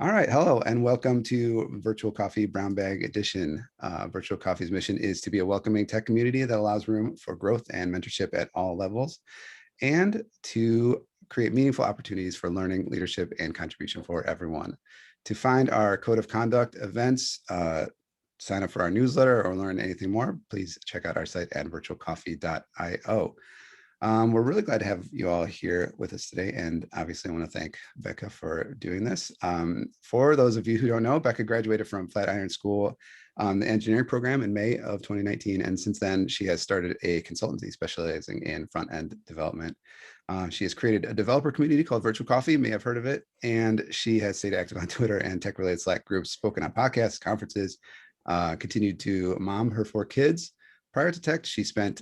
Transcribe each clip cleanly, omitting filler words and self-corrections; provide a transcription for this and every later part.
All right, hello and welcome to Virtual Coffee Brownbag Edition. Virtual Coffee's mission is to be a welcoming tech community that allows room for growth and mentorship at all levels, and to create meaningful opportunities for learning, leadership, and contribution for everyone. To find our code of conduct events, sign up for our newsletter, or learn anything more, please check out our site at virtualcoffee.io. We're really glad to have you all here with us today. And obviously I want to thank Bekah for doing this. For those of you who don't know, Bekah graduated from Flatiron School, the engineering program in May of 2019. And since then, she has started a consultancy specializing in front-end development. She has created a developer community called Virtual Coffee, you may have heard of it. And she has stayed active on Twitter and tech-related Slack groups, spoken on podcasts, conferences, continued to mom her 4 kids. Prior to tech, she spent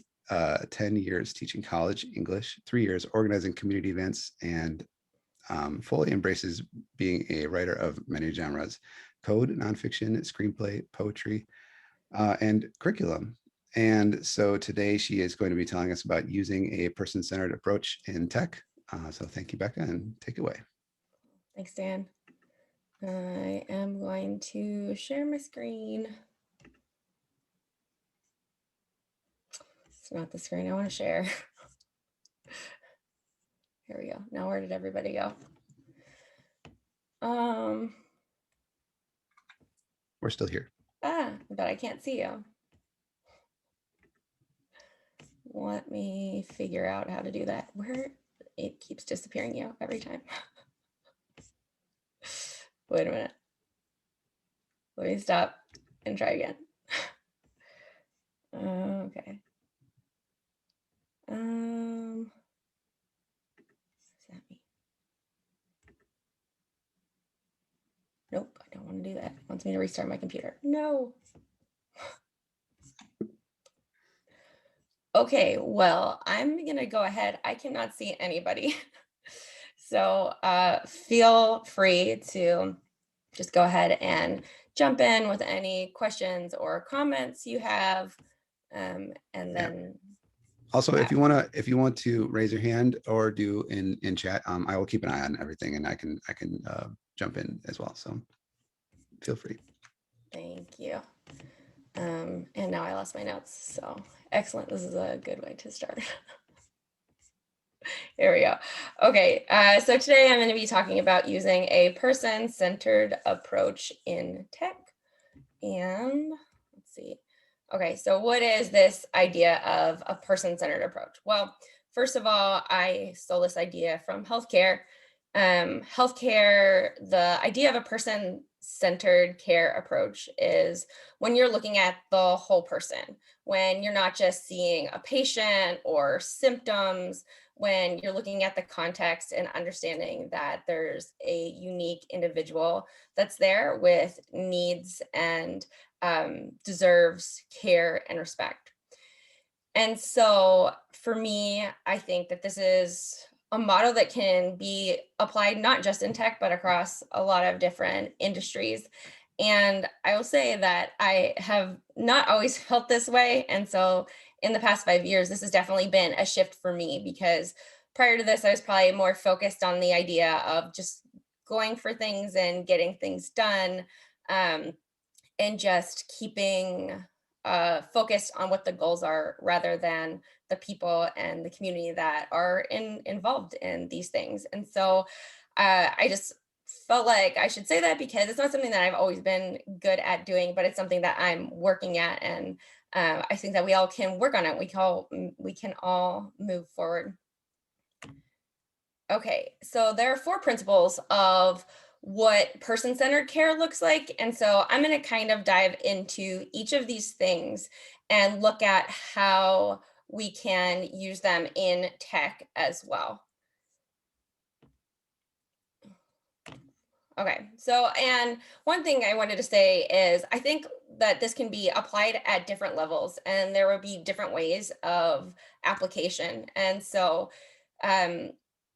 10 years teaching college English, 3 years organizing community events, and fully embraces being a writer of many genres: code, nonfiction, screenplay, poetry, and curriculum. And so today she is going to be telling us about using a person-centered approach in tech. So thank you, Bekah, and take it away. Thanks, Dan. I am going to share my screen. It's not the screen I want to share. Here we go. Now where did everybody go? We're still here. But I can't see you. Let me figure out how to do that. Where it keeps disappearing you every time. Wait a minute. Let me stop and try again. Okay. Is that me? Nope, I don't want to do that. It wants me to restart my computer. No. Okay, well, I'm gonna go ahead. I cannot see anybody. So feel free to just go ahead and jump in with any questions or comments you have. And then also, if you want to raise your hand or do in chat, I will keep an eye on everything, and I can jump in as well. So feel free. Thank you. And now I lost my notes. So excellent. This is a good way to start. Here we go. Okay, so today I'm going to be talking about using a person-centered approach in tech. And let's see. Okay, so what is this idea of a person-centered approach? Well, first of all, I stole this idea from healthcare. Healthcare, the idea of a person-centered care approach is when you're looking at the whole person, when you're not just seeing a patient or symptoms, when you're looking at the context and understanding that there's a unique individual that's there with needs and deserves care and respect. And so for me, I think that this is a model that can be applied not just in tech, but across a lot of different industries. And I will say that I have not always felt this way. And so in the past 5 years, this has definitely been a shift for me, because prior to this, I was probably more focused on the idea of just going for things and getting things done, and just keeping focused on what the goals are rather than the people and the community that are involved in these things. And so I just felt like I should say that, because it's not something that I've always been good at doing, but it's something that I'm working at. And I think that we all can work on it. We can all move forward. Okay, so there are 4 principles of what person-centered care looks like. And so I'm going to kind of dive into each of these things and look at how we can use them in tech as well. Okay, so, and one thing I wanted to say is I think that this can be applied at different levels, and there will be different ways of application. And so um,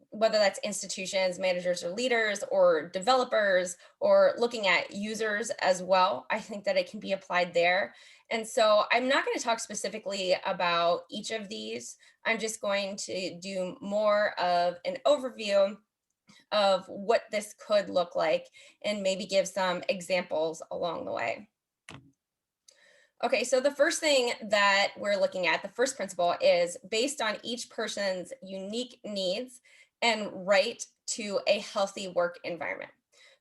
whether that's institutions, managers, or leaders, or developers, or looking at users as well, I think that it can be applied there. And so I'm not going to talk specifically about each of these. I'm just going to do more of an overview of what this could look like and maybe give some examples along the way. Okay, so the first thing that we're looking at, the first principle is based on each person's unique needs and right to a healthy work environment.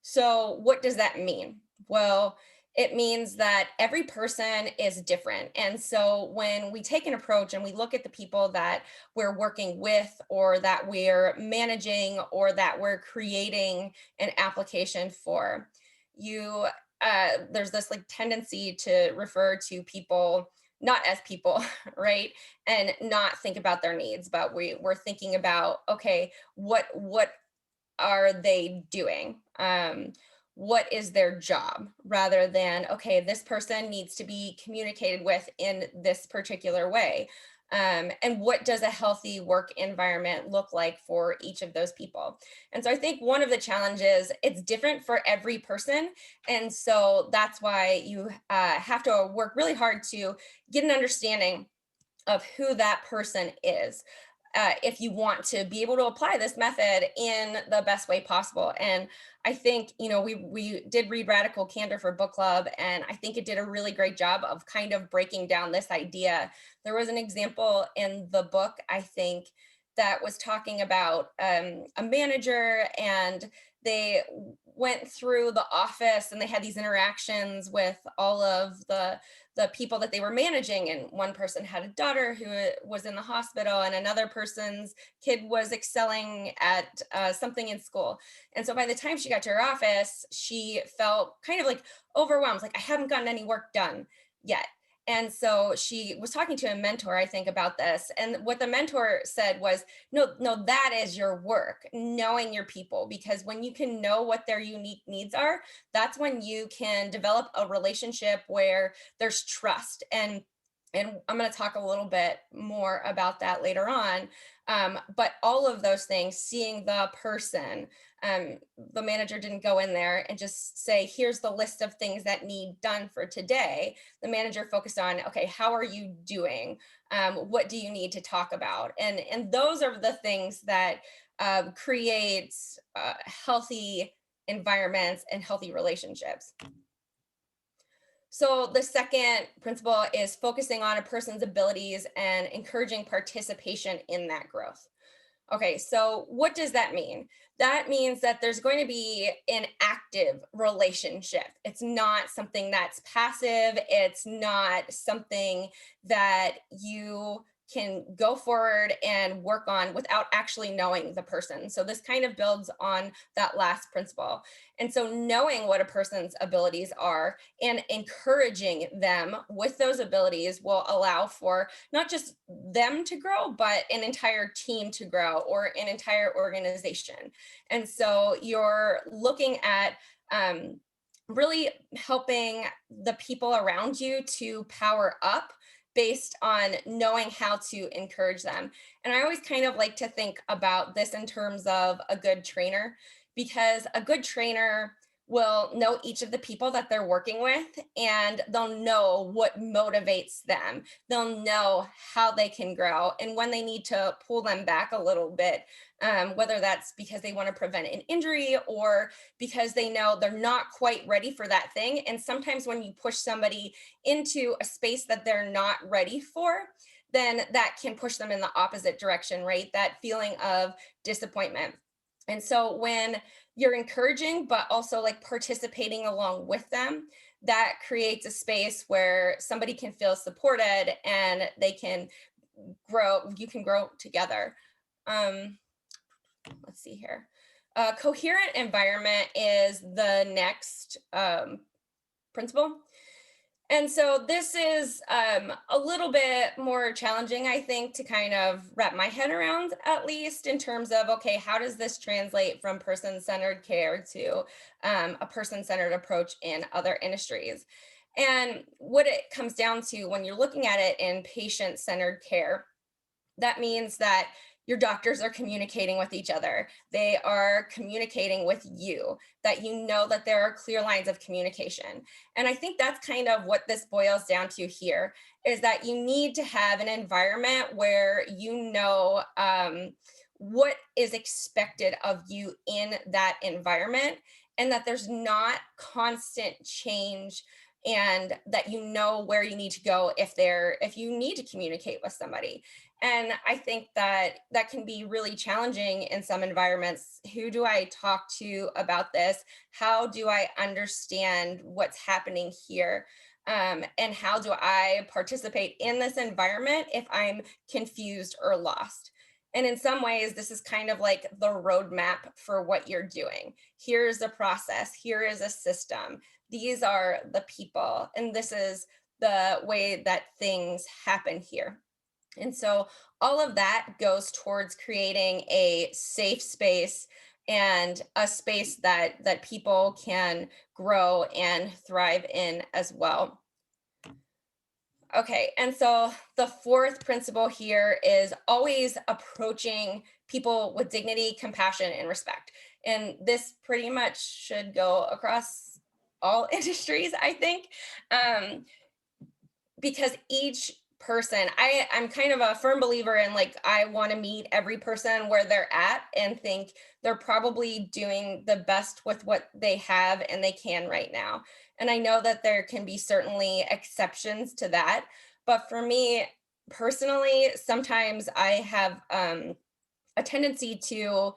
So, what does that mean? Well, it means that every person is different. And so, when we take an approach and we look at the people that we're working with, or that we're managing, or that we're creating an application for, you there's this like tendency to refer to people not as people, right? And not think about their needs, but we're thinking about, okay, what are they doing? What is their job, rather than, okay, this person needs to be communicated with in this particular way. And what does a healthy work environment look like for each of those people? And so I think one of the challenges, it's different for every person. And so that's why you have to work really hard to get an understanding of who that person is, if you want to be able to apply this method in the best way possible. And I think, we did read Radical Candor for book club, and I think it did a really great job of kind of breaking down this idea. There was an example in the book, I think, that was talking about a manager, and they went through the office and they had these interactions with all of the people that they were managing, and one person had a daughter who was in the hospital, and another person's kid was excelling at something in school. And so by the time she got to her office, she felt kind of like overwhelmed, like, I haven't gotten any work done yet. And so she was talking to a mentor, I think, about this. And what the mentor said was, no, no, that is your work, knowing your people, because when you can know what their unique needs are, that's when you can develop a relationship where there's trust. And I'm going to talk a little bit more about that later on. But all of those things, seeing the person, the manager didn't go in there and just say, here's the list of things that need done for today. The manager focused on, okay, how are you doing? What do you need to talk about? And those are the things that create healthy environments and healthy relationships. So the second principle is focusing on a person's abilities and encouraging participation in that growth. Okay, so what does that mean? That means that there's going to be an active relationship. It's not something that's passive. It's not something that you can go forward and work on without actually knowing the person. So this kind of builds on that last principle. And so knowing what a person's abilities are and encouraging them with those abilities will allow for not just them to grow, but an entire team to grow, or an entire organization. And so you're looking at really helping the people around you to power up based on knowing how to encourage them. And I always kind of like to think about this in terms of a good trainer, because a good trainer will know each of the people that they're working with, and they'll know what motivates them. They'll know how they can grow and when they need to pull them back a little bit, whether that's because they want to prevent an injury, or because they know they're not quite ready for that thing. And sometimes when you push somebody into a space that they're not ready for, then that can push them in the opposite direction, right? That feeling of disappointment. And so when you're encouraging, but also like participating along with them, that creates a space where somebody can feel supported and they can grow, you can grow together. Um, let's see here. Coherent environment is the next principle. And so this is a little bit more challenging, I think, to kind of wrap my head around, at least in terms of, okay, how does this translate from person-centered care to a person-centered approach in other industries? And what it comes down to when you're looking at it in patient-centered care, that means that your doctors are communicating with each other. They are communicating with you, that you know that there are clear lines of communication. And I think that's kind of what this boils down to here, is that you need to have an environment where you know what is expected of you in that environment, and that there's not constant change, and that you know where you need to go if you need to communicate with somebody. And I think that that can be really challenging in some environments. Who do I talk to about this? How do I understand what's happening here? And how do I participate in this environment if I'm confused or lost? And in some ways, this is kind of like the roadmap for what you're doing. Here's a process, here is a system, these are the people, and this is the way that things happen here. And so all of that goes towards creating a safe space and a space that people can grow and thrive in as well. Okay, and so the fourth principle here is always approaching people with dignity, compassion, and respect. And this pretty much should go across all industries, I think. Um, because each person, I'm kind of a firm believer in, like, I want to meet every person where they're at and think they're probably doing the best with what they have and they can right now. And I know that there can be certainly exceptions to that, but for me personally, sometimes I have a tendency to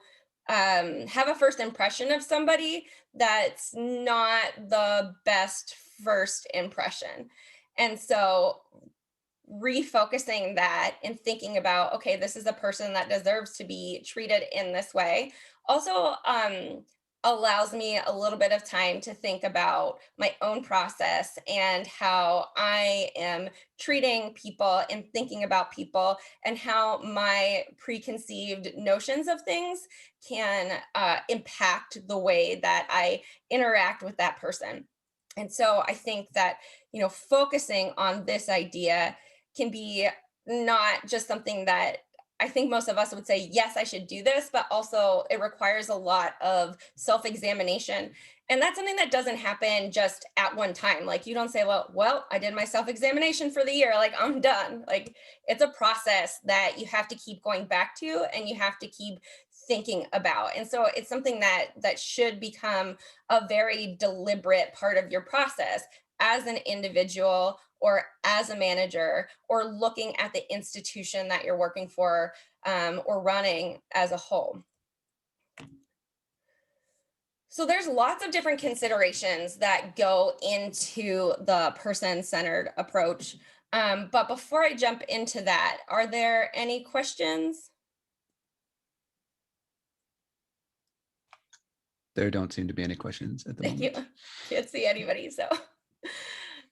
have a first impression of somebody that's not the best first impression. And so refocusing that and thinking about, okay, this is a person that deserves to be treated in this way, also allows me a little bit of time to think about my own process and how I am treating people and thinking about people, and how my preconceived notions of things can impact the way that I interact with that person. And so I think that, focusing on this idea can be not just something that I think most of us would say, yes, I should do this, but also it requires a lot of self examination. And that's something that doesn't happen just at one time. Like, you don't say, well, I did my self examination for the year, like, I'm done. Like, it's a process that you have to keep going back to and you have to keep thinking about. And so it's something that should become a very deliberate part of your process as an individual or as a manager, or looking at the institution that you're working for, or running as a whole. So there's lots of different considerations that go into the person-centered approach. But before I jump into that, are there any questions? There don't seem to be any questions at the Thank you. moment. Can't see anybody, so.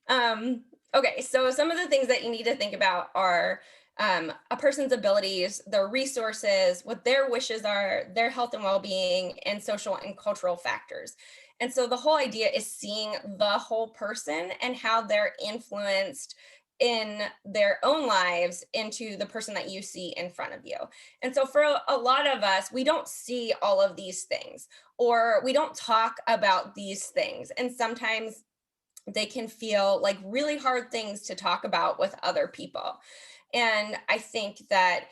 Um, okay, so some of the things that you need to think about are a person's abilities, their resources, what their wishes are, their health and well-being, and social and cultural factors. And so the whole idea is seeing the whole person and how they're influenced in their own lives into the person that you see in front of you. And so for a lot of us, we don't see all of these things, or we don't talk about these things. And sometimes they can feel like really hard things to talk about with other people. And I think that,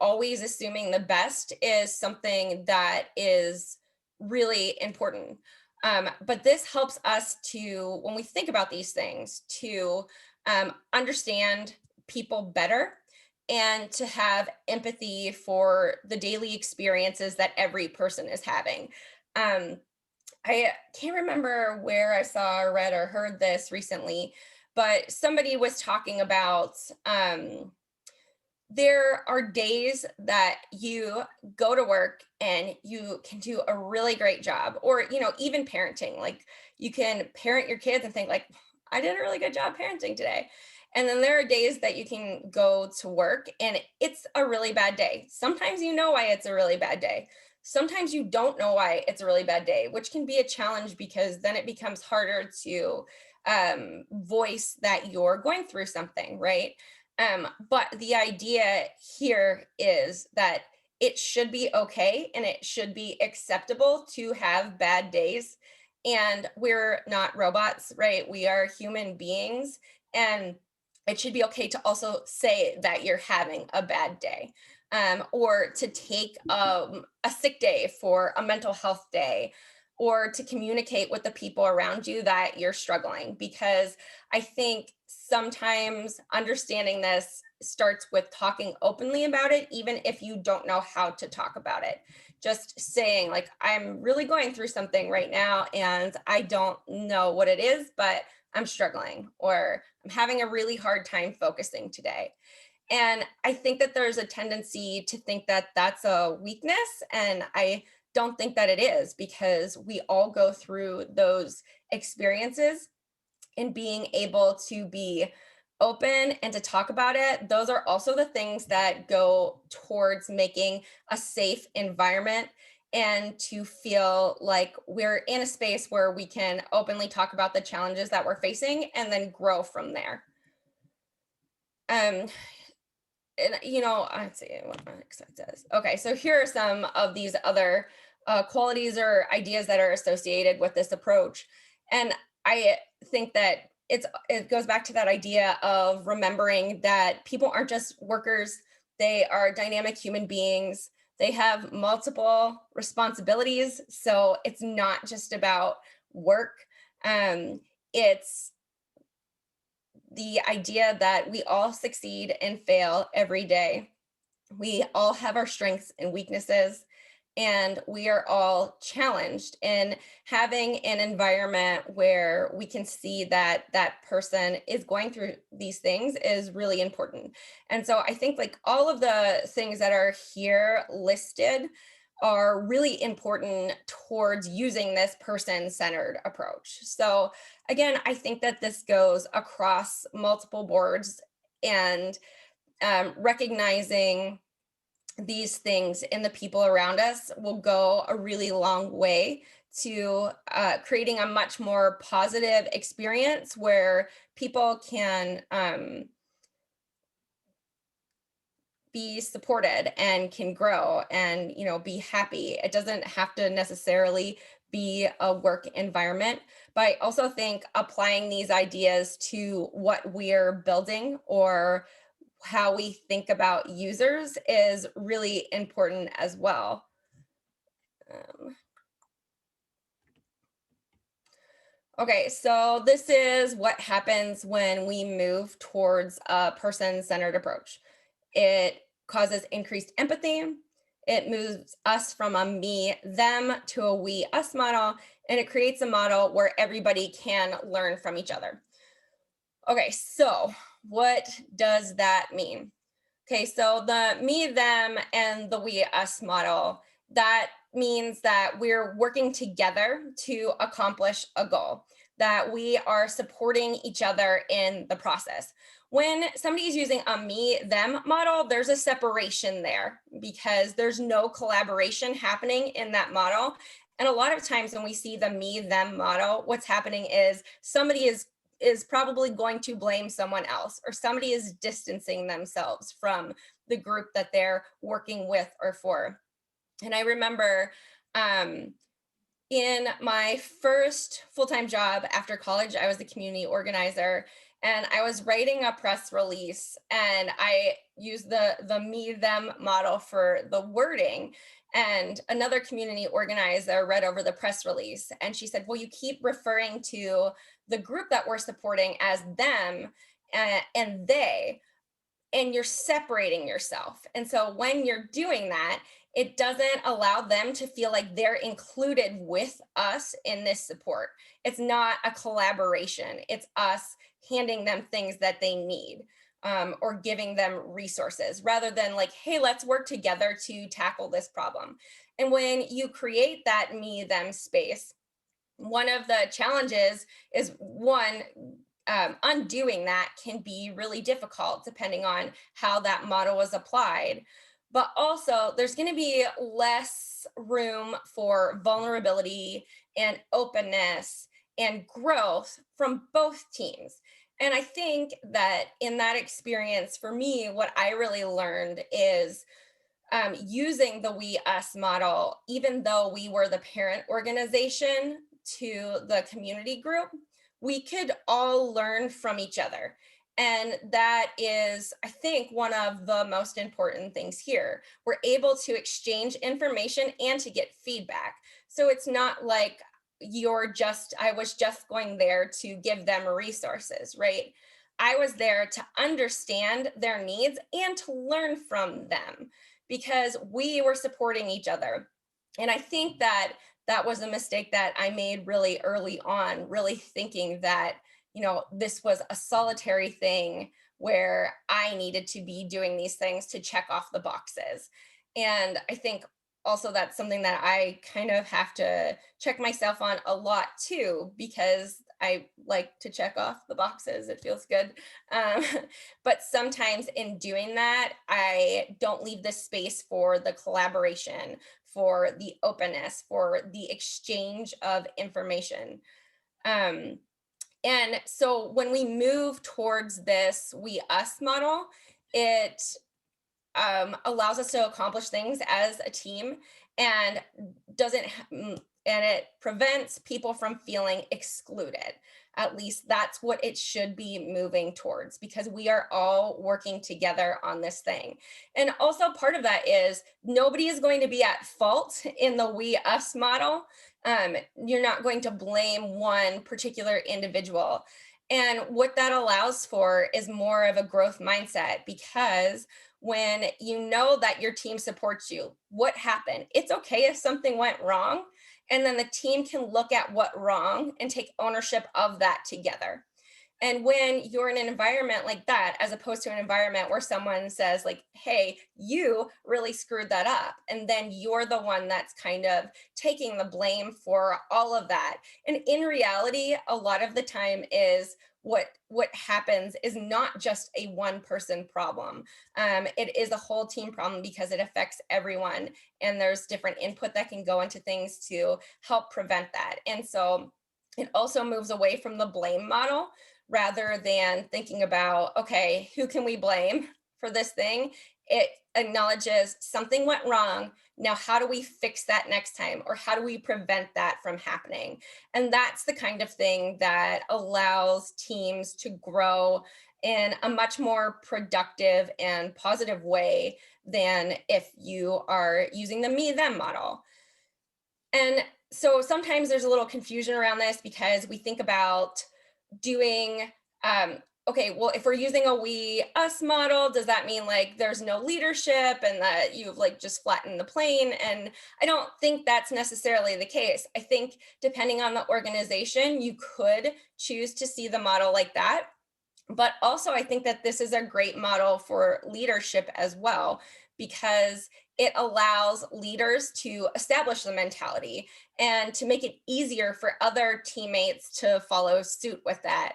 always assuming the best is something that is really important. But this helps us to, when we think about these things, to understand people better and to have empathy for the daily experiences that every person is having. Um, I can't remember where I saw or read or heard this recently, but somebody was talking about there are days that you go to work and you can do a really great job, or, even parenting. Like, you can parent your kids and think, like, I did a really good job parenting today. And then there are days that you can go to work and it's a really bad day. Sometimes you know why it's a really bad day. Sometimes you don't know why it's a really bad day, which can be a challenge because then it becomes harder to voice that you're going through something, right? But the idea here is that it should be okay and it should be acceptable to have bad days. And we're not robots, right? We are human beings. And it should be okay to also say that you're having a bad day. or to take a sick day for a mental health day, or to communicate with the people around you that you're struggling. Because I think sometimes understanding this starts with talking openly about it, even if you don't know how to talk about it. Just saying, like, I'm really going through something right now and I don't know what it is, but I'm struggling, or I'm having a really hard time focusing today. And I think that there's a tendency to think that that's a weakness. And I don't think that it is, because we all go through those experiences, and being able to be open and to talk about it. Those are also the things that go towards making a safe environment, and to feel like we're in a space where we can openly talk about the challenges that we're facing and then grow from there. Um, and let's see what my next slide says. Okay, so here are some of these other qualities or ideas that are associated with this approach. And I think that it goes back to that idea of remembering that people aren't just workers, they are dynamic human beings. They have multiple responsibilities, so it's not just about work. It's the idea that we all succeed and fail every day. We all have our strengths and weaknesses, and we are all challenged. And having an environment where we can see that that person is going through these things is really important. And so I think, like, all of the things that are here listed are really important towards using this person-centered approach. So again, I think that this goes across multiple boards, and recognizing these things in the people around us will go a really long way to creating a much more positive experience, where people can be supported and can grow and be happy. It doesn't have to necessarily be a work environment, but I also think applying these ideas to what we're building, or how we think about users, is really important as well. Um, okay, so this is what happens when we move towards a person-centered approach. It causes increased empathy. It moves us from a me, them to a we, us model, and it creates a model where everybody can learn from each other. Okay, so what does that mean? Okay, so the me, them, and the we, us model, that means that we're working together to accomplish a goal, that we are supporting each other in the process. When somebody is using a me, them model, there's a separation there, because there's no collaboration happening in that model. And a lot of times when we see the me, them model, what's happening is somebody is probably going to blame someone else, or somebody is distancing themselves from the group that they're working with or for. And I remember in my first full-time job after college, I was the community organizer, and I was writing a press release, and I used the me them model for the wording. And another community organizer read over the press release, and she said, well, you keep referring to the group that we're supporting as them and they, and you're separating yourself. And so when you're doing that, it doesn't allow them to feel like they're included with us in this support. It's not a collaboration, it's us handing them things that they need, or giving them resources, rather than like, hey, let's work together to tackle this problem. And when you create that me them space, one of the challenges is, one, undoing that can be really difficult depending on how that model was applied. But also, there's going to be less room for vulnerability and openness and growth from both teams. And I think that in that experience, for me, what I really learned is using the we us model, even though we were the parent organization to the community group, we could all learn from each other. And that is, I think, one of the most important things here. We're able to exchange information and to get feedback. So it's not like I was just going there to give them resources, right? I was there to understand their needs and to learn from them because we were supporting each other. And I think that that was a mistake that I made really early on, really thinking that, this was a solitary thing where I needed to be doing these things to check off the boxes. And I think also that's something that I kind of have to check myself on a lot too, because I like to check off the boxes. It feels good. Um, but sometimes in doing that, I don't leave the space for the collaboration, for the openness, for the exchange of information. Um, and so when we move towards this we us model, it allows us to accomplish things as a team and doesn't and it prevents people from feeling excluded. At least that's what it should be moving towards, because we are all working together on this thing. And also part of that is nobody is going to be at fault in the we us model. You're not going to blame one particular individual. And what that allows for is more of a growth mindset, because when you know that your team supports you, what happened? It's okay if something went wrong. And then the team can look at what wrong and take ownership of that together. And when you're in an environment like that, as opposed to an environment where someone says, like, hey, you really screwed that up, and then you're the one that's kind of taking the blame for all of that. And in reality, a lot of the time is what happens is not just a one person problem. It is a whole team problem because it affects everyone, and there's different input that can go into things to help prevent that. And so it also moves away from the blame model, rather than thinking about, okay, who can we blame for this thing? It acknowledges something went wrong. Now, how do we fix that next time? Or how do we prevent that from happening? And that's the kind of thing that allows teams to grow in a much more productive and positive way than if you are using the me them model. And so sometimes there's a little confusion around this because we think about doing okay, well, if we're using a we us model, does that mean like there's no leadership and that you've like just flattened the plane? And I don't think that's necessarily the case. I think depending on the organization, you could choose to see the model like that. But also, I think that this is a great model for leadership as well, because it allows leaders to establish the mentality and to make it easier for other teammates to follow suit with that.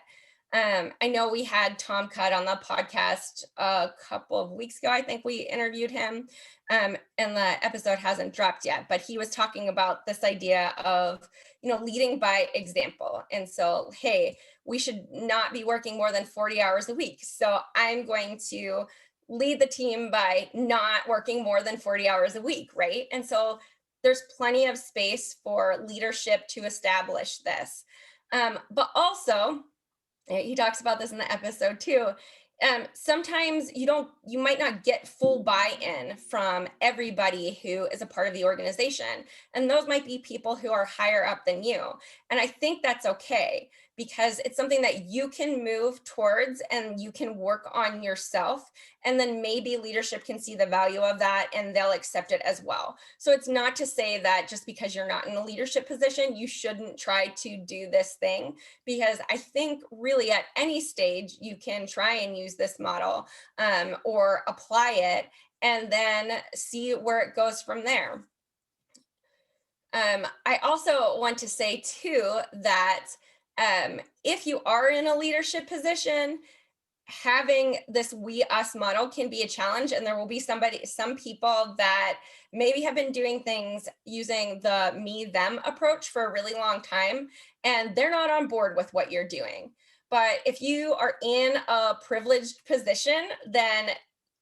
I know we had Tom Cutt on the podcast a couple of weeks ago. I think we interviewed him, and the episode hasn't dropped yet. But he was talking about this idea of, leading by example. And so, hey, we should not be working more than 40 hours a week. So I'm going to lead the team by not working more than 40 hours a week, right? And so there's plenty of space for leadership to establish this. But also, he talks about this in the episode too. Sometimes you might not get full buy-in from everybody who is a part of the organization. And those might be people who are higher up than you. And I think that's okay, because it's something that you can move towards and you can work on yourself. And then maybe leadership can see the value of that and they'll accept it as well. So it's not to say that just because you're not in a leadership position, you shouldn't try to do this thing, because I think really at any stage you can try and use this model, or apply it and then see where it goes from there. I also want to say too that if you are in a leadership position, having this we us model can be a challenge, and there will be some people that maybe have been doing things using the me them approach for a really long time, and they're not on board with what you're doing. But if you are in a privileged position, then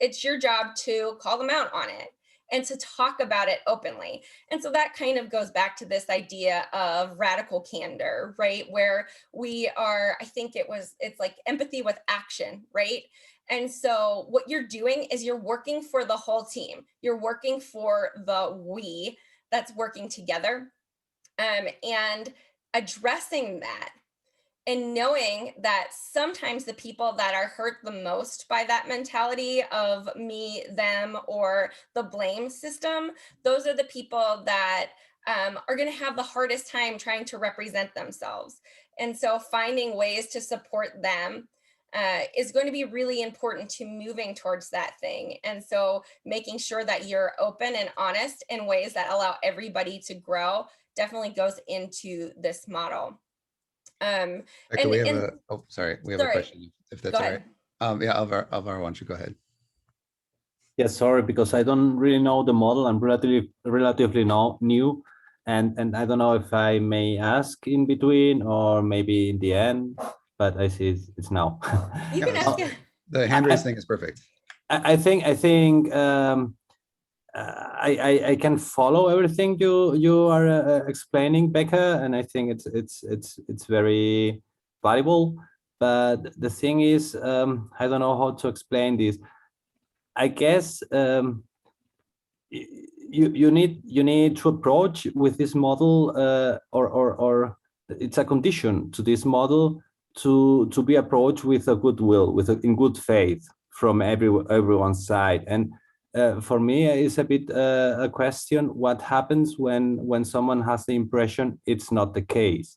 it's your job to call them out on it and to talk about it openly. And so that kind of goes back to this idea of radical candor, right? Where we are, I think it's like empathy with action, right? And so what you're doing is you're working for the whole team. You're working for the we that's working together, and addressing that and knowing that sometimes the people that are hurt the most by that mentality of me, them, or the blame system, those are the people that are going to have the hardest time trying to represent themselves. And so finding ways to support them is going to be really important to moving towards that thing. And so making sure that you're open and honest in ways that allow everybody to grow definitely goes into this model. Um, Becca, we have and a, oh, sorry, we have a sorry, question if go that's all right. ahead. Yeah, Alvar, why don't you go ahead? Yeah, sorry, because I don't really know the model. I'm relatively new, and I don't know if I may ask in between or maybe in the end. But I see it's now. You Yeah, can ask it. the hand raise thing is perfect. I think I can follow everything you are explaining, Becca, and I think it's very valuable. But the thing is, I don't know how to explain this. I guess you need to approach with this model, or it's a condition to this model to be approached with a goodwill, in good faith from everyone's side. And for me, it's a bit a question: what happens when someone has the impression it's not the case?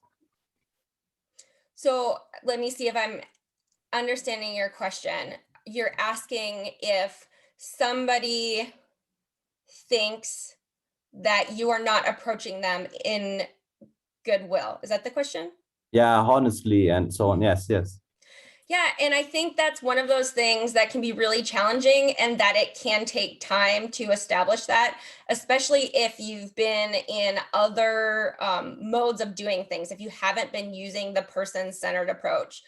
So let me see if I'm understanding your question. You're asking if somebody thinks that you are not approaching them in goodwill. Is that the question? Yeah, honestly, and so on. Yes. Yeah, and I think that's one of those things that can be really challenging, and that it can take time to establish that, especially if you've been in other modes of doing things, if you haven't been using the person-centered approach.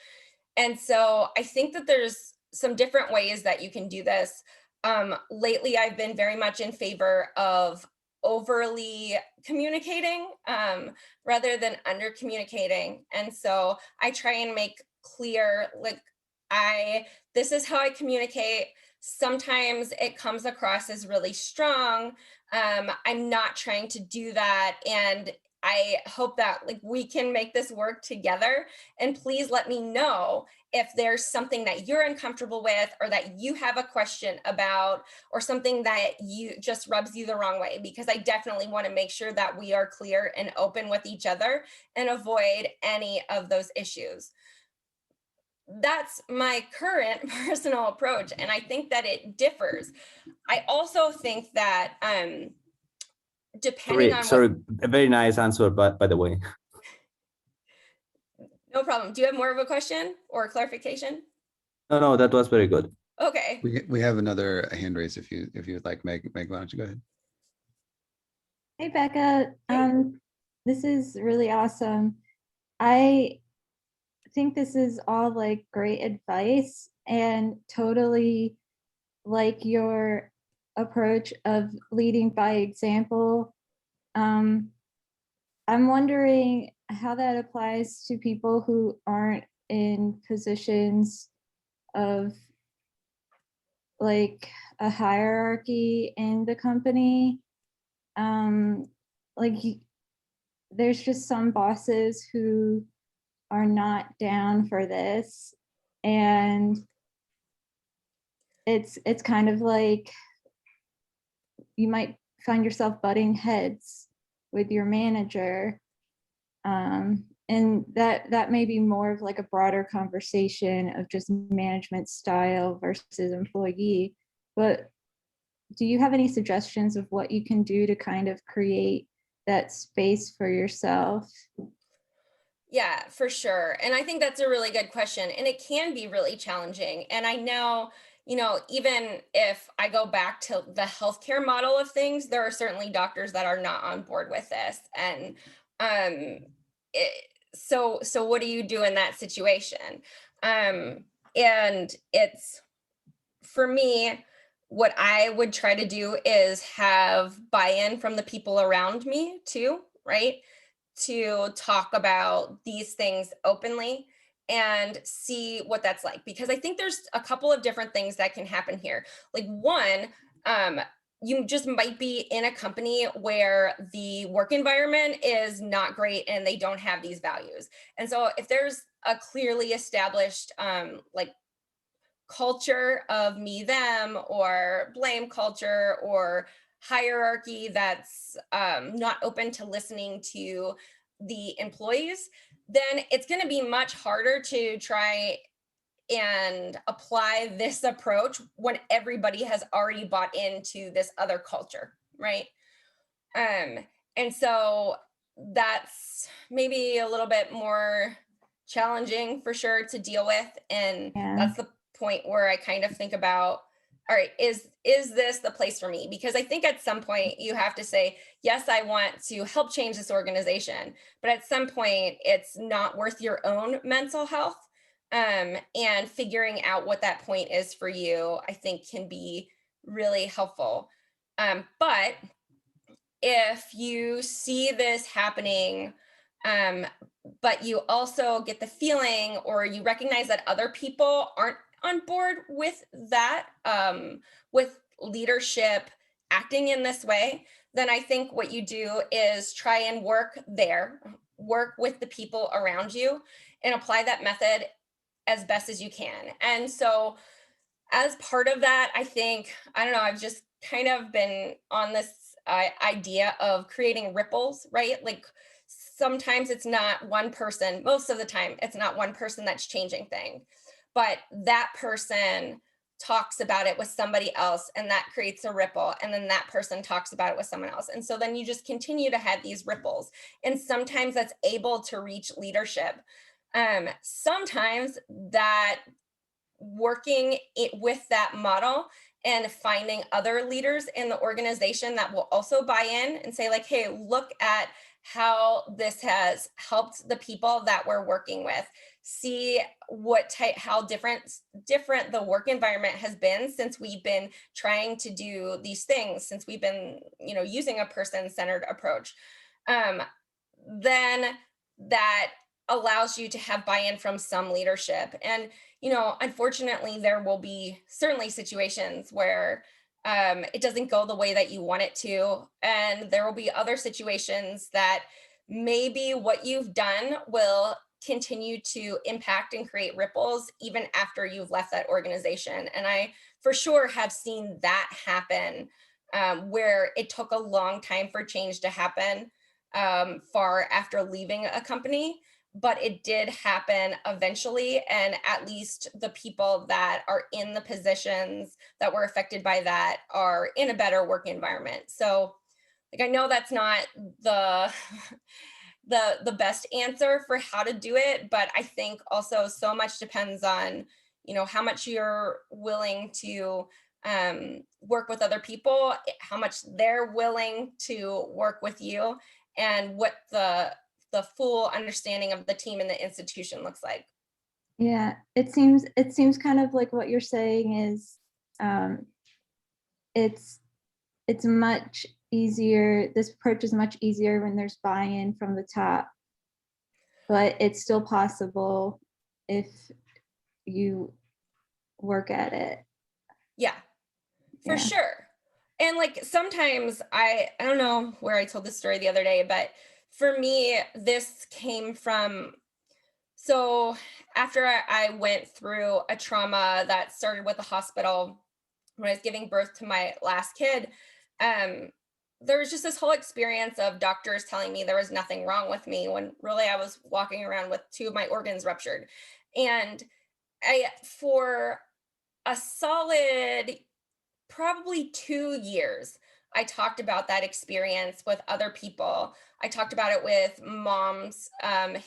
And so I think that there's some different ways that you can do this. Lately, I've been very much in favor of overly communicating rather than under communicating. And so I try and make clear, like, this is how I communicate. Sometimes it comes across as really strong. I'm not trying to do that. And I hope that, like, we can make this work together. And please let me know if there's something that you're uncomfortable with, or that you have a question about, or something that you just rubs you the wrong way, because I definitely want to make sure that we are clear and open with each other and avoid any of those issues. That's my current personal approach, and I think that it differs. I also think that depending on Sorry, a very nice answer, by the way. No problem. Do you have more of a question or clarification? No, that was very good. Okay. We have another hand raise if you would like. Meg, why don't you go ahead? Hey, Becca. This is really awesome. I think this is all like great advice, and totally like your approach of leading by example. I'm wondering how that applies to people who aren't in positions of like a hierarchy in the company. Like there's just some bosses who are not down for this, and it's kind of like you might find yourself butting heads with your manager, and that may be more of like a broader conversation of just management style versus employee. But do you have any suggestions of what you can do to kind of create that space for yourself? Yeah, for sure. And I think that's a really good question. And it can be really challenging. And I know, even if I go back to the healthcare model of things, there are certainly doctors that are not on board with this. And so what do you do in that situation? And it's, for me, what I would try to do is have buy-in from the people around me too, right? To talk about these things openly and see what that's like. Because I think there's a couple of different things that can happen here. Like one, you just might be in a company where the work environment is not great and they don't have these values. And so if there's a clearly established like culture of me them or blame culture or hierarchy that's not open to listening to the employees, then it's going to be much harder to try and apply this approach when everybody has already bought into this other culture, right? um and so that's maybe a little bit more challenging for sure to deal with, and Yeah. that's the point where I kind of think about, all right, is this the place for me? Because I think at some point you have to say, yes, I want to help change this organization, but at some point it's not worth your own mental health. And figuring out what that point is for you, I think, can be really helpful. But if you see this happening, um, but you also get the feeling or you recognize that other people aren't on board with that, with leadership acting in this way, then I think what you do is try and work with the people around you and apply that method as best as you can. And so as part of that, I think, I don't know, I've just kind of been on this idea of creating ripples, right? Like sometimes it's not one person, most of the time, it's not one person that's changing things, but that person talks about it with somebody else and that creates a ripple. And then that person talks about it with someone else. And so then you just continue to have these ripples. And sometimes that's able to reach leadership. Sometimes that working it with that model and finding other leaders in the organization that will also buy in and say like, hey, look at how this has helped the people that we're working with. See what type, how different the work environment has been since we've been trying to do these things, since we've been, using a person-centered approach. Then that allows you to have buy-in from some leadership. And unfortunately, there will be certainly situations where it doesn't go the way that you want it to. And there will be other situations that maybe what you've done will continue to impact and create ripples even after you've left that organization. And I for sure have seen that happen, where it took a long time for change to happen far after leaving a company. But it did happen eventually. And at least the people that are in the positions that were affected by that are in a better work environment. So I know that's not the the best answer for how to do it, but I think also so much depends on, how much you're willing to work with other people, how much they're willing to work with you, and what the full understanding of the team and the institution looks like. Yeah, it seems kind of like what you're saying is it's much easier. This approach is much easier when there's buy-in from the top, but it's still possible if you work at it. Yeah, for sure. And sometimes I don't know where I told this story the other day, but for me, this came from, so after I went through a trauma that started with the hospital when I was giving birth to my last kid, there was just this whole experience of doctors telling me there was nothing wrong with me when really I was walking around with 2 of my organs ruptured. And for a solid probably 2 years, I talked about that experience with other people. I talked about it with moms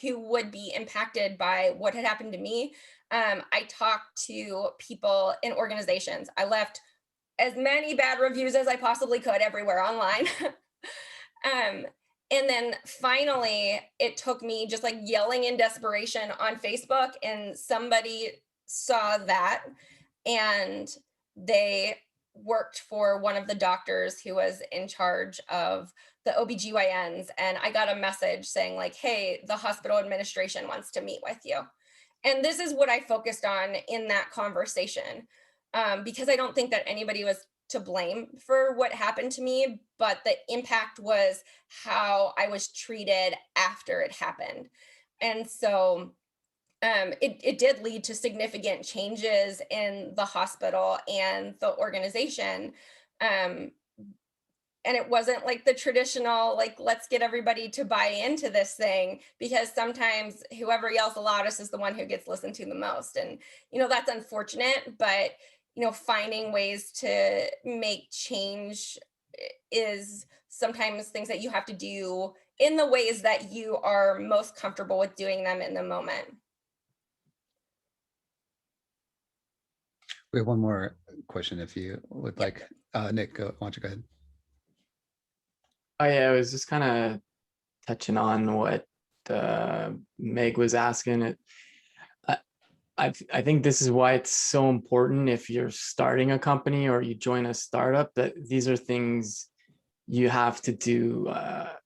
who would be impacted by what had happened to me. I talked to people in organizations. I left as many bad reviews as I possibly could everywhere online. And then finally, it took me just yelling in desperation on Facebook, and somebody saw that and they worked for one of the doctors who was in charge of the OBGYNs, and I got a message saying like, hey, the hospital administration wants to meet with you. And this is what I focused on in that conversation, because I don't think that anybody was to blame for what happened to me, but the impact was how I was treated after it happened. And so it did lead to significant changes in the hospital and the organization. Um, and it wasn't like the traditional, like, let's get everybody to buy into this thing, because sometimes whoever yells the loudest is the one who gets listened to the most. And, that's unfortunate, but, finding ways to make change is sometimes things that you have to do in the ways that you are most comfortable with doing them in the moment. We have one more question if you would Yep. like. Nick, why don't you go ahead? Oh yeah, I was just kind of touching on what Meg was asking. I think this is why it's so important if you're starting a company or you join a startup, that these are things you have to do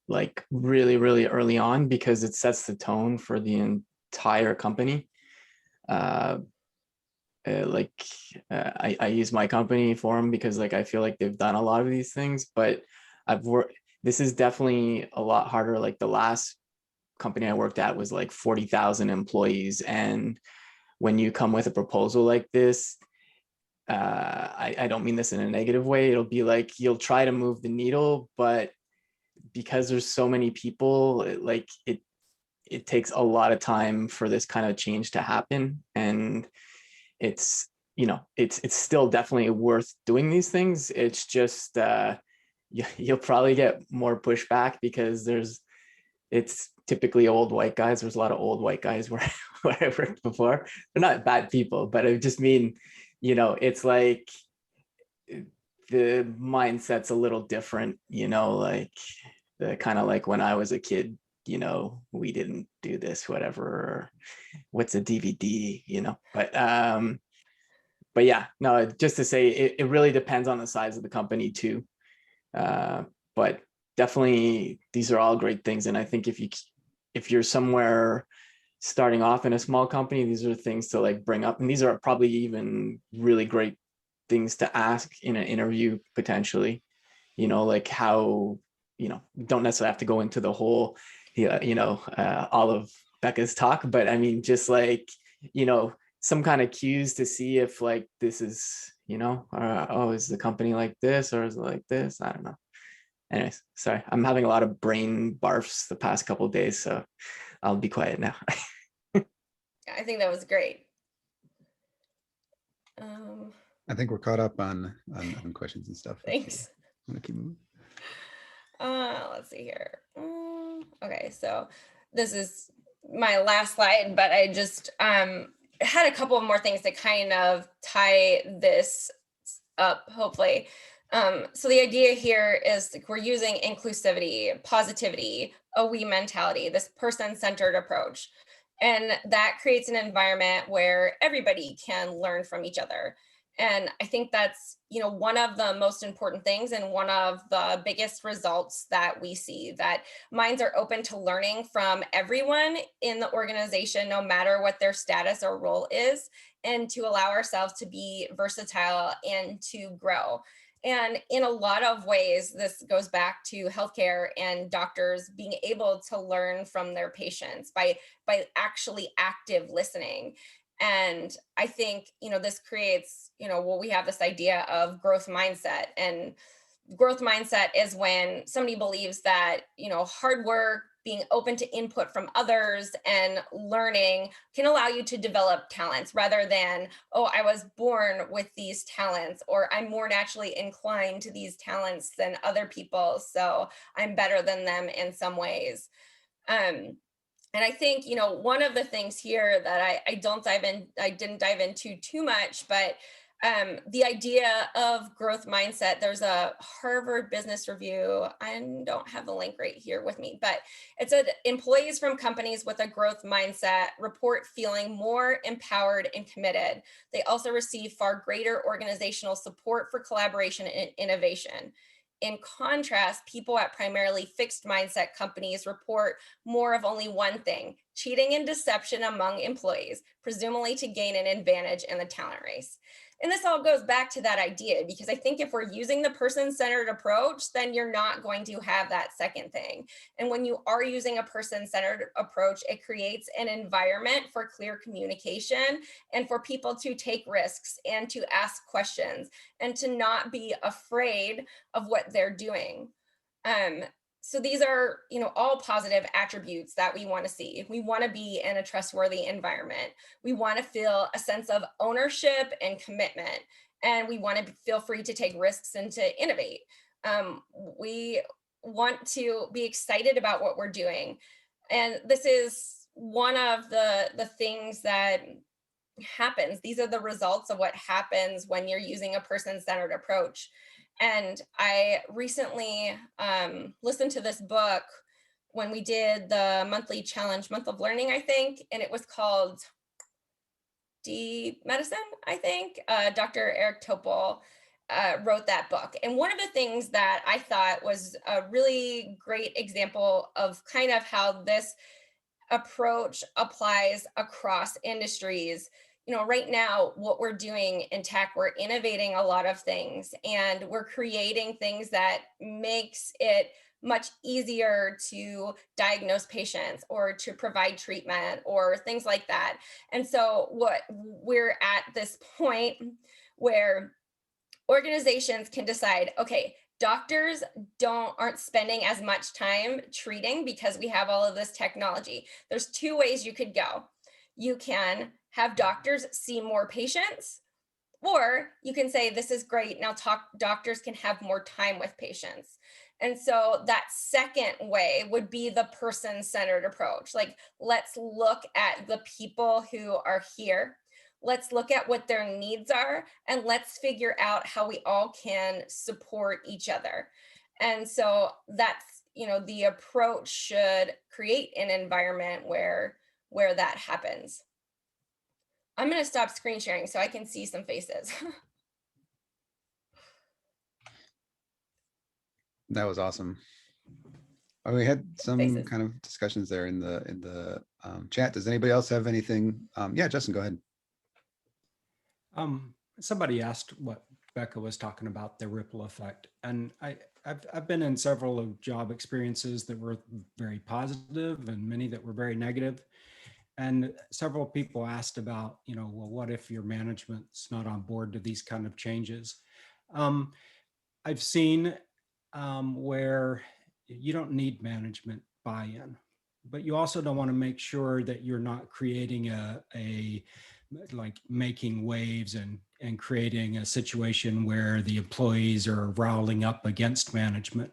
like really, really early on, because it sets the tone for the entire company. I use my company for them because like I feel like they've done a lot of these things, but this is definitely a lot harder. Like the last company I worked at was like 40,000 employees, and when you come with a proposal like this, I don't mean this in a negative way. It'll be like you'll try to move the needle, but because there's so many people, it takes a lot of time for this kind of change to happen. And it's still definitely worth doing these things. It's just you'll probably get more pushback because it's typically old white guys. There's a lot of old white guys where I worked before. They're not bad people, but I just mean, it's like the mindset's a little different, like the kind of like when I was a kid, we didn't do this, whatever, or what's a DVD, but yeah, no, just to say it really depends on the size of the company too. But definitely these are all great things. And I think if you're somewhere starting off in a small company, these are things to like bring up. And these are probably even really great things to ask in an interview potentially, like how, don't necessarily have to go into the whole, all of Bekah's talk, but I mean, just like, some kind of cues to see if like this is, is the company like this or is it like this? I don't know. Anyways, sorry, I'm having a lot of brain barfs the past couple of days, so I'll be quiet now. I think that was great. I think we're caught up on questions and stuff. Thanks. I'm gonna keep moving. Let's see here. Okay, so this is my last slide, but I just had a couple of more things to kind of tie this up, hopefully. So the idea here is we're using inclusivity, positivity, a we mentality, this person-centered approach. And that creates an environment where everybody can learn from each other. And I think that's, one of the most important things and one of the biggest results that we see, that minds are open to learning from everyone in the organization, no matter what their status or role is, and to allow ourselves to be versatile and to grow. And in a lot of ways, this goes back to healthcare and doctors being able to learn from their patients by actually active listening. And I think, this creates, we have this idea of growth mindset, and growth mindset is when somebody believes that, hard work, being open to input from others and learning can allow you to develop talents, rather than, oh, I was born with these talents, or I'm more naturally inclined to these talents than other people, so I'm better than them in some ways. And I think, one of the things here that I didn't dive into too much, but the idea of growth mindset, there's a Harvard Business Review. I don't have the link right here with me, but it said employees from companies with a growth mindset report feeling more empowered and committed. They also receive far greater organizational support for collaboration and innovation. In contrast, people at primarily fixed mindset companies report more of only one thing: cheating and deception among employees, presumably to gain an advantage in the talent race. And this all goes back to that idea, because I think if we're using the person-centered approach, then you're not going to have that second thing. And when you are using a person-centered approach, it creates an environment for clear communication and for people to take risks and to ask questions and to not be afraid of what they're doing. So these are, all positive attributes that we want to see. We want to be in a trustworthy environment. We want to feel a sense of ownership and commitment, and we want to feel free to take risks and to innovate. We want to be excited about what we're doing. And this is one of the things that happens. These are the results of what happens when you're using a person-centered approach. And I recently listened to this book when we did the monthly challenge, Month of Learning, I think, and it was called Deep Medicine, I think. Dr. Eric Topol wrote that book. And one of the things that I thought was a really great example of kind of how this approach applies across industries. Right now, what we're doing in tech, we're innovating a lot of things, and we're creating things that makes it much easier to diagnose patients or to provide treatment or things like that. And so what we're at this point where organizations can decide, okay, doctors aren't spending as much time treating because we have all of this technology. There's two ways you could go. You can have doctors see more patients, or you can say, this is great, now doctors can have more time with patients. And so that second way would be the person-centered approach. Like, let's look at the people who are here. Let's look at what their needs are, and let's figure out how we all can support each other. And so that's, the approach should create an environment where that happens. I'm going to stop screen sharing so I can see some faces. That was awesome. Oh, we had some Faces. kind of discussions there in the chat. Does anybody else have anything? Yeah, Justin, go ahead. Somebody asked what Becca was talking about, the ripple effect. And I've been in several of job experiences that were very positive and many that were very negative. And several people asked about, well, what if your management's not on board to these kind of changes? I've seen where you don't need management buy-in, but you also don't want to make sure that you're not creating like making waves and creating a situation where the employees are riling up against management,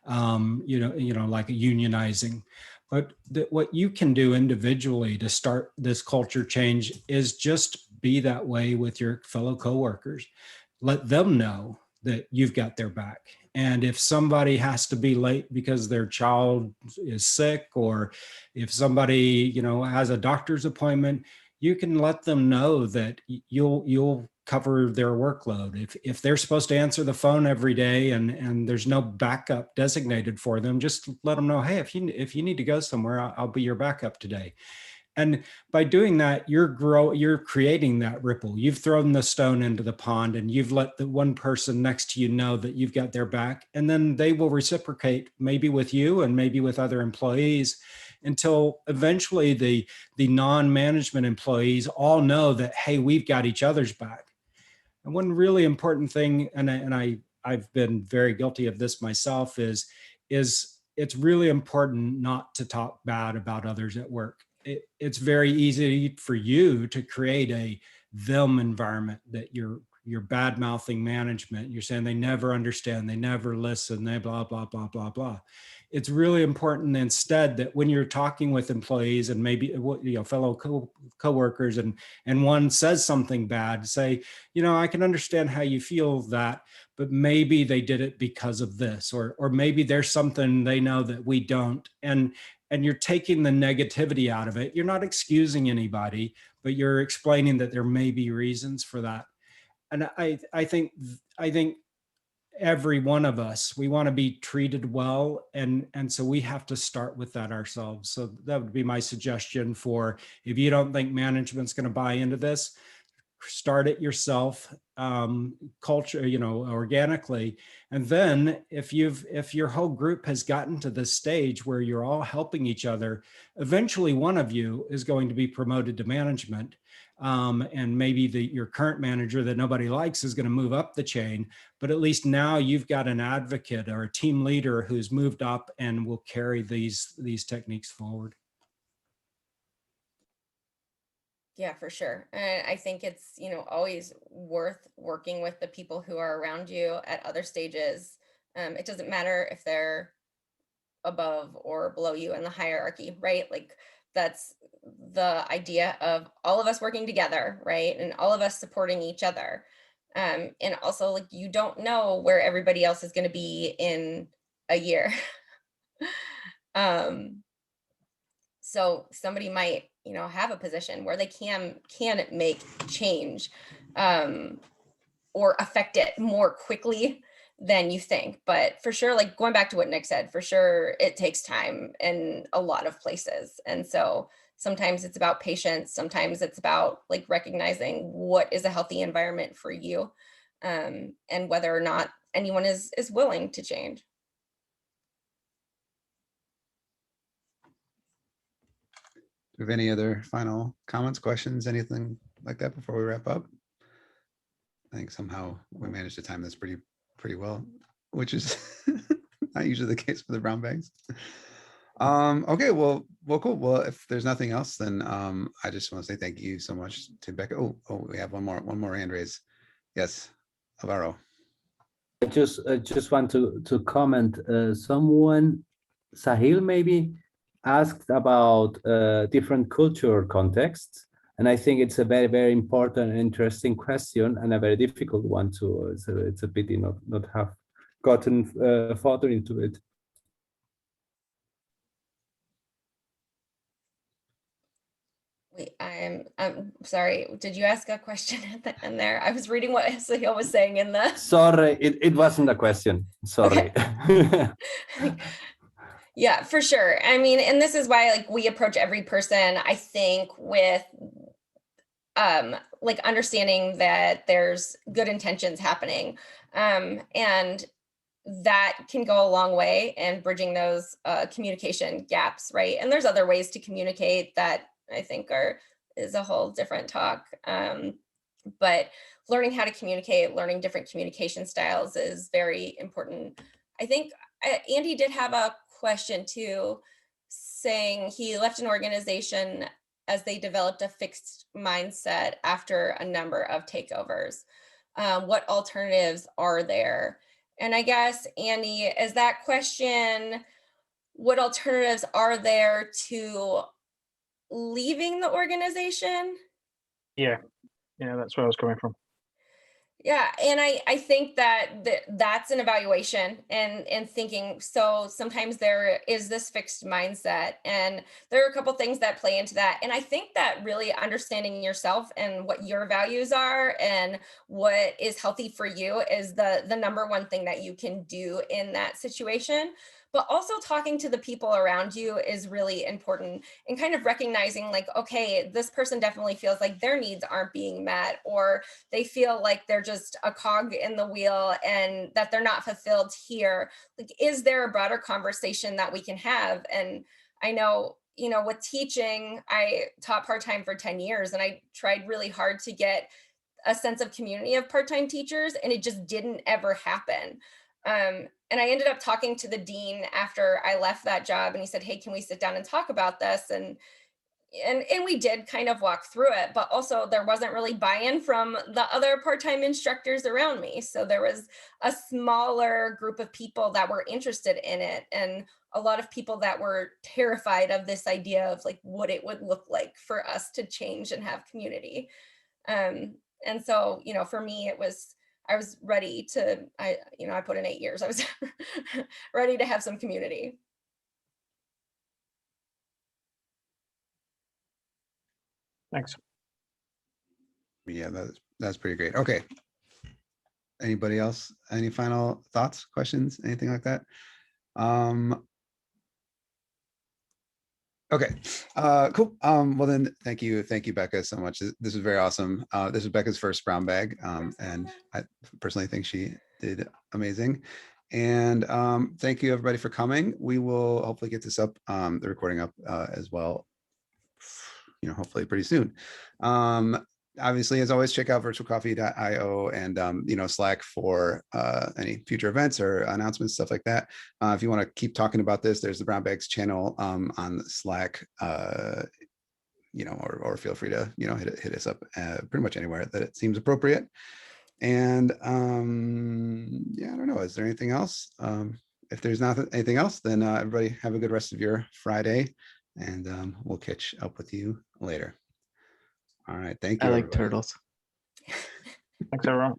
like unionizing. But what you can do individually to start this culture change is just be that way with your fellow coworkers. Let them know that you've got their back. And if somebody has to be late because their child is sick, or if somebody, has a doctor's appointment, you can let them know that you'll cover their workload. If they're supposed to answer the phone every day and there's no backup designated for them, just let them know, hey, if you need to go somewhere, I'll be your backup today. And by doing that, you're creating that ripple. You've thrown the stone into the pond, and you've let the one person next to you know that you've got their back, and then they will reciprocate, maybe with you and maybe with other employees, until eventually the non-management employees all know that, hey, we've got each other's back. And one really important thing, and I've been very guilty of this myself, is it's really important not to talk bad about others at work. It's very easy for you to create a them environment, that you're bad mouthing management. You're saying they never understand, they never listen, they blah, blah, blah, blah, blah. it's really important instead that when you're talking with employees and maybe fellow coworkers, and one says something bad, say, I can understand how you feel that, but maybe they did it because of this, or maybe there's something they know that we don't. And you're taking the negativity out of it. You're not excusing anybody, but you're explaining that there may be reasons for that. And I think every one of us, we want to be treated well. And so we have to start with that ourselves. So that would be my suggestion for, if you don't think management's going to buy into this, start it yourself, culture, organically. And then if your whole group has gotten to this stage where you're all helping each other, eventually one of you is going to be promoted to management. And maybe your current manager that nobody likes is going to move up the chain, but at least now you've got an advocate or a team leader who's moved up and will carry these techniques forward. Yeah, for sure. And I think it's, always worth working with the people who are around you at other stages. It doesn't matter if they're above or below you in the hierarchy, right? Like, that's the idea of all of us working together, right? And all of us supporting each other. And also, like, you don't know where everybody else is going to be in a year. So somebody might, have a position where they can make change, or affect it more quickly than you think. But for sure, like going back to what Nick said, for sure, it takes time in a lot of places. And so sometimes it's about patience. Sometimes it's about like recognizing what is a healthy environment for you, and whether or not anyone is willing to change. Do we have any other final comments, questions, anything like that before we wrap up? I think somehow we managed to time this pretty well, which is not usually the case for the brown bags. Okay, well, cool. Well, if there's nothing else, then I just want to say thank you so much to Becca. Oh, we have one more hand raise. Yes, Alvaro. I just want to comment. Someone, Sahil maybe, asked about different cultural contexts, and I think it's a very, very important and interesting question, and a very difficult one too. So it's a pity not have gotten further into it. Wait, I'm sorry. Did you ask a question at the end there? I was reading what Sahil was saying in the. Sorry, it wasn't a question. Sorry. Okay. Yeah, for sure. I mean, and this is why like we approach every person, I think, with like understanding that there's good intentions happening. And that can go a long way in bridging those communication gaps, right? And there's other ways to communicate that I think is a whole different talk. But learning how to communicate, learning different communication styles is very important. I think Andy did have a question too, saying he left an organization as they developed a fixed mindset after a number of takeovers. What alternatives are there? And I guess, Andy, is that question, what alternatives are there to leaving the organization? Yeah, that's where I was coming from. Yeah, and I think that's an evaluation and thinking. So sometimes there is this fixed mindset, and there are a couple things that play into that. And I think that really understanding yourself and what your values are and what is healthy for you is the number one thing that you can do in that situation. But also talking to the people around you is really important, and kind of recognizing like, okay, this person definitely feels like their needs aren't being met, or they feel like they're just a cog in the wheel and that they're not fulfilled here. Like, is there a broader conversation that we can have? And I know, with teaching, I taught part-time for 10 years, and I tried really hard to get a sense of community of part-time teachers, and it just didn't ever happen. And I ended up talking to the dean after I left that job, and he said, hey, can we sit down and talk about this? And and we did kind of walk through it, but also there wasn't really buy-in from the other part-time instructors around me. So there was a smaller group of people that were interested in it, and a lot of people that were terrified of this idea of like what it would look like for us to change and have community. And so, you know, for me, I was ready to, I put in 8 years. I was ready to have some community. Thanks. Yeah, that's pretty great. Okay. Anybody else? Any final thoughts, questions, anything like that? Okay, cool. Well then, thank you, Bekah, so much. This was very awesome. This is Bekah's first brown bag, and I personally think she did amazing. And thank you everybody for coming. We will hopefully get this up, the recording up as well, you know, hopefully pretty soon. Obviously, as always, check out virtualcoffee.io and you know, Slack for any future events or announcements, stuff like that. If you want to keep talking about this, there's the Brown Bags channel on Slack, you know, or feel free to, you know, hit us up pretty much anywhere that it seems appropriate. And yeah, I don't know, is there anything else? If there's not anything else, then everybody have a good rest of your Friday, and we'll catch up with you later. All right, thank you. I like everybody. turtles. Thanks, everyone.